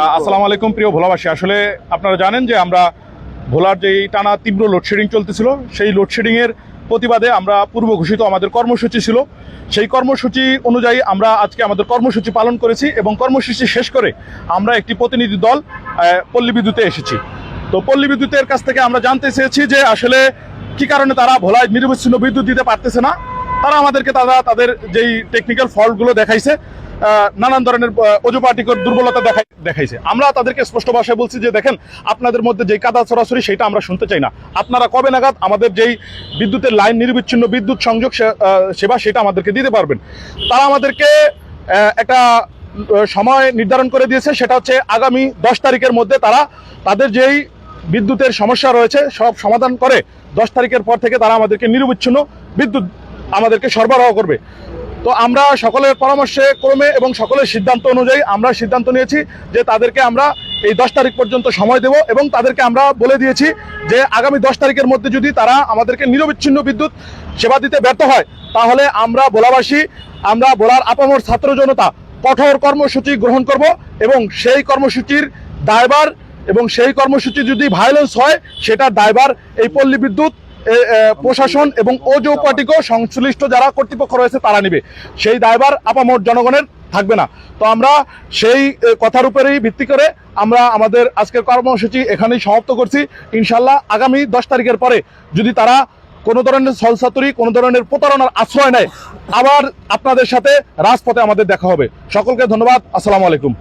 আসসালামু আলাইকুম প্রিয় ভোলাবাসী। আসলে আপনারা জানেন যে আমরা ভোলার যেই টানা তীব্র লোডশেডিং চলতেছিল, সেই লোডশেডিংয়ের প্রতিবাদে আমরা পূর্ব ঘোষিত আমাদের কর্মসূচি ছিল। সেই কর্মসূচি অনুযায়ী আমরা আজকে আমাদের কর্মসূচি পালন করেছি এবং কর্মসূচি শেষ করে আমরা একটি প্রতিনিধি দল পল্লী বিদ্যুতে এসেছি। তো পল্লী বিদ্যুতের কাছ থেকে আমরা জানতে চেয়েছি যে আসলে কি কারণে তারা ভোলায় নিরবচ্ছিন্ন বিদ্যুৎ দিতে পারতেছে না। তারা আমাদেরকে তাদের যেই টেকনিক্যাল ফল্টগুলো দেখাইছে, নানান ধরনের অজুপাটিকর দুর্বলতা দেখাইছে। আমরা তাদেরকে স্পষ্ট ভাষায় বলছি যে দেখেন, আপনাদের মধ্যে যেই কাদা ছড়াছড়ি সেটা আমরা শুনতে চাই না। আপনারা কবে নাগাদ আমাদের যেই বিদ্যুতের লাইন নিরবিচ্ছিন্ন বিদ্যুৎ সংযোগ সেবা সেটা আমাদেরকে দিতে পারবেন। তারা আমাদেরকে একটা সময় নির্ধারণ করে দিয়েছে, সেটা হচ্ছে আগামী 10 তারিখের মধ্যে তারা তাদের যেই বিদ্যুতের সমস্যা রয়েছে সব সমাধান করে 10 তারিখের পর থেকে তারা আমাদেরকে নিরবিচ্ছিন্ন বিদ্যুৎ আমাদেরকে সরবরাহ করবে। তো আমরা সকলের পরামর্শে ক্রমে এবং সকলের সিদ্ধান্ত অনুযায়ী আমরা সিদ্ধান্ত নিয়েছি যে তাদেরকে আমরা এই 10 তারিখ পর্যন্ত সময় দেব এবং তাদেরকে আমরা বলে দিয়েছি যে আগামী 10 তারিখের মধ্যে যদি তারা আমাদেরকে নিরবিচ্ছিন্ন বিদ্যুৎ সেবা দিতে ব্যর্থ হয়, তাহলে আমরা ভোলাবাসী, আমরা ভোলার আপামর ছাত্র জনতা কঠোর কর্মসূচি গ্রহণ করব এবং সেই কর্মসূচির দায়ভার এবং সেই কর্মসূচি যদি ভায়োলেন্স হয় সেটার দায়ভার এই পল্লী বিদ্যুৎ প্রশাসন এবং অযৌপাটিক সংশ্লিষ্ট যারা কর্তৃপক্ষ রয়েছে তারা নেবে। সেই দায়ভার আপামর জনগণের থাকবে না। তো আমরা সেই কথার উপরেই ভিত্তি করে আমরা আমাদের আজকের কর্মসূচি এখানেই সমাপ্ত করছি। ইনশাল্লাহ আগামী 10 তারিখের পরে যদি তারা কোনো ধরনের ছলচাতুরি, কোনো ধরনের প্রতারণার আশ্রয় নেয়, আবার আপনাদের সাথে রাজপথে আমাদের দেখা হবে। সকলকে ধন্যবাদ। আসসালামু আলাইকুম।